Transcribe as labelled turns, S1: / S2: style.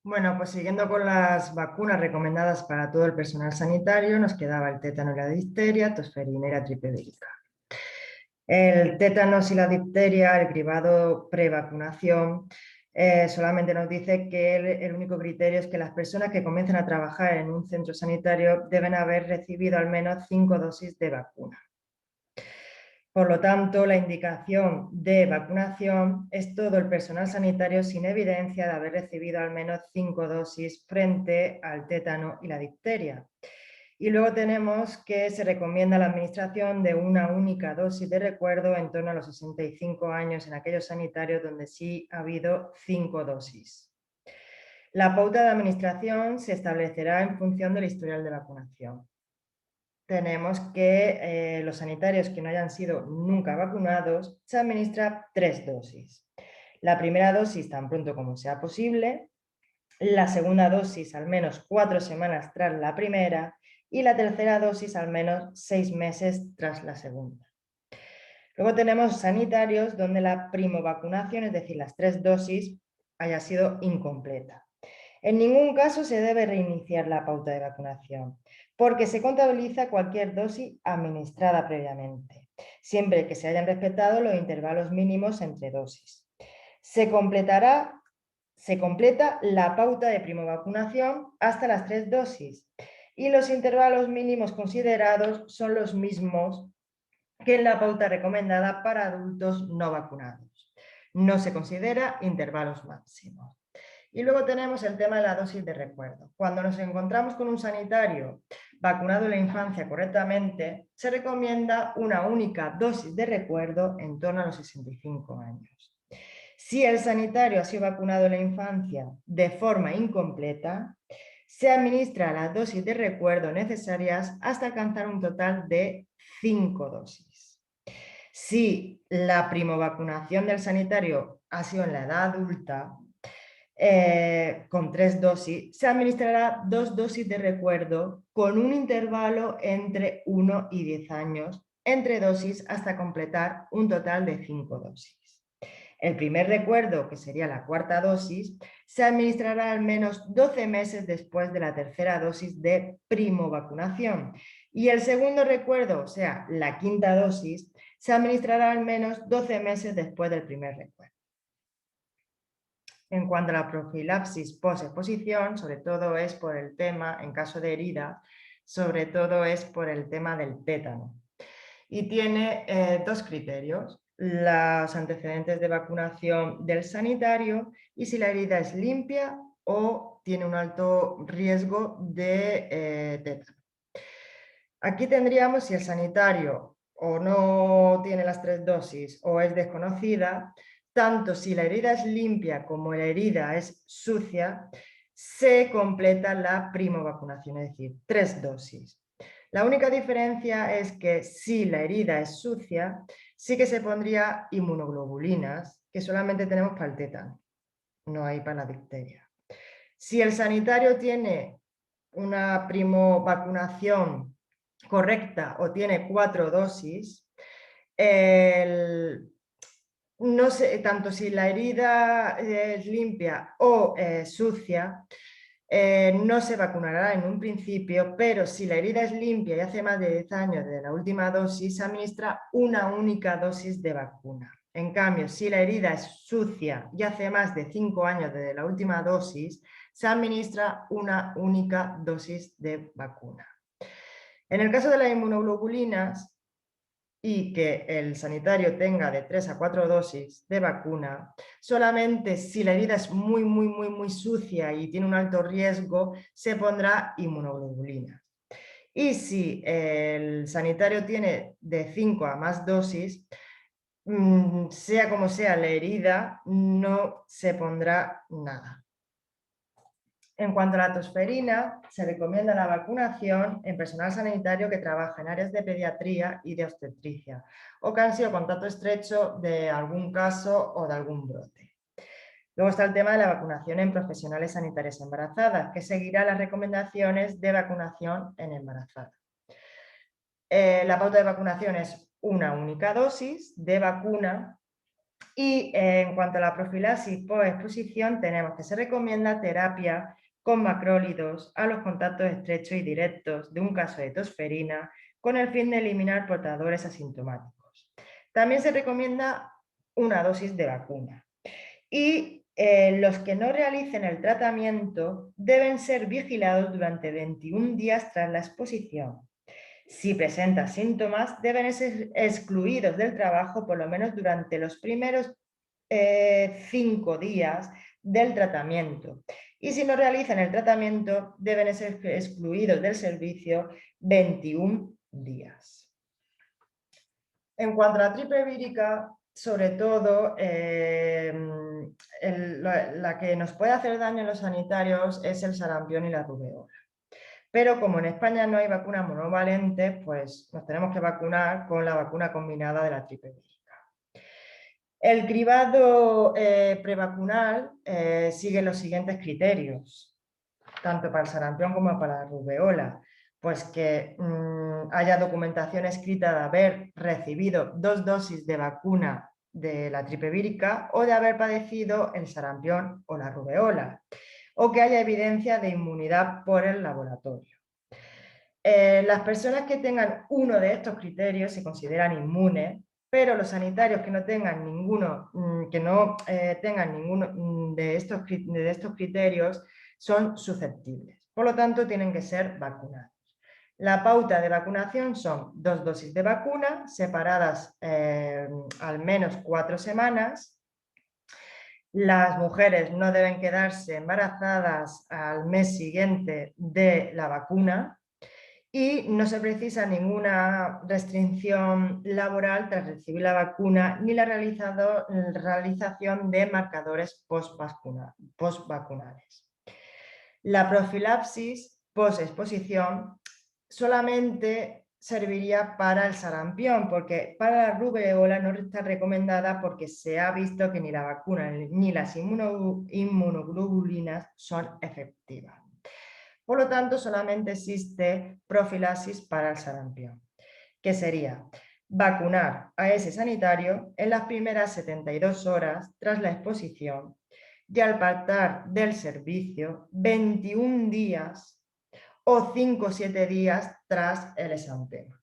S1: Bueno, pues siguiendo con las vacunas recomendadas para todo el personal sanitario, nos quedaba el tétano y la difteria, tosferina y la triple vírica. El tétanos y la difteria, el cribado prevacunación, solamente nos dice que el único criterio es que las personas que comiencen a trabajar en un centro sanitario deben haber recibido al menos 5 dosis de vacuna. Por lo tanto, la indicación de vacunación es todo el personal sanitario sin evidencia de haber recibido al menos 5 dosis frente al tétano y la difteria. Y luego tenemos que se recomienda la administración de una única dosis de recuerdo en torno a los 65 años en aquellos sanitarios donde sí ha habido 5 dosis. La pauta de administración se establecerá en función del historial de vacunación. Tenemos que los sanitarios que no hayan sido nunca vacunados se administra 3 dosis. La primera dosis tan pronto como sea posible, la segunda dosis al menos 4 semanas tras la primera y la tercera dosis al menos 6 meses tras la segunda. Luego tenemos sanitarios donde la primovacunación, es decir, las 3 dosis, haya sido incompleta. En ningún caso se debe reiniciar la pauta de vacunación, porque se contabiliza cualquier dosis administrada previamente, siempre que se hayan respetado los intervalos mínimos entre dosis. Se completa la pauta de primovacunación hasta las 3 dosis y los intervalos mínimos considerados son los mismos que en la pauta recomendada para adultos no vacunados. No se considera intervalos máximos. Y luego tenemos el tema de la dosis de recuerdo. Cuando nos encontramos con un sanitario vacunado en la infancia correctamente, se recomienda una única dosis de recuerdo en torno a los 65 años. Si el sanitario ha sido vacunado en la infancia de forma incompleta, se administra las dosis de recuerdo necesarias hasta alcanzar un total de 5 dosis. Si la primovacunación del sanitario ha sido en la edad adulta, con 3 dosis, se administrará 2 dosis de recuerdo con un intervalo entre 1 y 10 años entre dosis hasta completar un total de 5 dosis. El primer recuerdo, que sería la cuarta dosis, se administrará al menos 12 meses después de la tercera dosis de primovacunación. Y el segundo recuerdo, o sea, la quinta dosis, se administrará al menos 12 meses después del primer recuerdo. En cuanto a la profilaxis post-exposición, sobre todo es por el tema, en caso de herida, sobre todo es por el tema del tétano. Y tiene 2 criterios: los antecedentes de vacunación del sanitario y si la herida es limpia o tiene un alto riesgo de tétano. Aquí tendríamos, si el sanitario o no tiene las 3 dosis o es desconocida, tanto si la herida es limpia como la herida es sucia, se completa la primovacunación, es decir, 3 dosis. La única diferencia es que si la herida es sucia, sí que se pondría inmunoglobulinas, que solamente tenemos para el tétano, no hay para la difteria. Si el sanitario tiene una primovacunación correcta o tiene 4 dosis, no sé, tanto si la herida es limpia o sucia, no se vacunará en un principio, pero si la herida es limpia y hace más de 10 años desde la última dosis, se administra una única dosis de vacuna. En cambio, si la herida es sucia y hace más de 5 años desde la última dosis, se administra una única dosis de vacuna. En el caso de las inmunoglobulinas, y que el sanitario tenga de 3 a 4 dosis de vacuna, solamente si la herida es muy sucia y tiene un alto riesgo, se pondrá inmunoglobulina. Y si el sanitario tiene de 5 a más dosis, sea como sea la herida, no se pondrá nada. En cuanto a la tosferina, se recomienda la vacunación en personal sanitario que trabaja en áreas de pediatría y de obstetricia o que han sido contacto estrecho de algún caso o de algún brote. Luego está el tema de la vacunación en profesionales sanitarias embarazadas, que seguirá las recomendaciones de vacunación en embarazada. La pauta de vacunación es una única dosis de vacuna Y en cuanto a la profilaxis post-exposición, tenemos que se recomienda terapia con macrólidos a los contactos estrechos y directos de un caso de tosferina con el fin de eliminar portadores asintomáticos. También se recomienda una dosis de vacuna. Y los que no realicen el tratamiento deben ser vigilados durante 21 días tras la exposición. Si presentan síntomas, deben ser excluidos del trabajo por lo menos durante los primeros 5 días del tratamiento. Y si no realizan el tratamiento, deben ser excluidos del servicio 21 días. En cuanto a la triple vírica, sobre todo, la que nos puede hacer daño en los sanitarios es el sarampión y la rubeola. Pero como en España no hay vacuna monovalente, pues nos tenemos que vacunar con la vacuna combinada de la triple vírica. El cribado prevacunal sigue los siguientes criterios, tanto para el sarampión como para la rubeola. Pues que haya documentación escrita de haber recibido 2 dosis de vacuna de la triple vírica o de haber padecido el sarampión o la rubeola, o que haya evidencia de inmunidad por el laboratorio. Las personas que tengan uno de estos criterios se consideran inmunes, pero los sanitarios que no tengan ninguno, de estos criterios son susceptibles. Por lo tanto, tienen que ser vacunados. La pauta de vacunación son 2 dosis de vacuna separadas al menos 4 semanas. Las mujeres no deben quedarse embarazadas al mes siguiente de la vacuna y no se precisa ninguna restricción laboral tras recibir la vacuna ni la realización de marcadores postvacunales. La profilaxis post-exposición solamente serviría para el sarampión, porque para la rubeola no está recomendada porque se ha visto que ni la vacuna ni las inmunoglobulinas son efectivas. Por lo tanto, solamente existe profilaxis para el sarampión, que sería vacunar a ese sanitario en las primeras 72 horas tras la exposición y al partir del servicio 21 días o 5 o 7 días tras el exantema.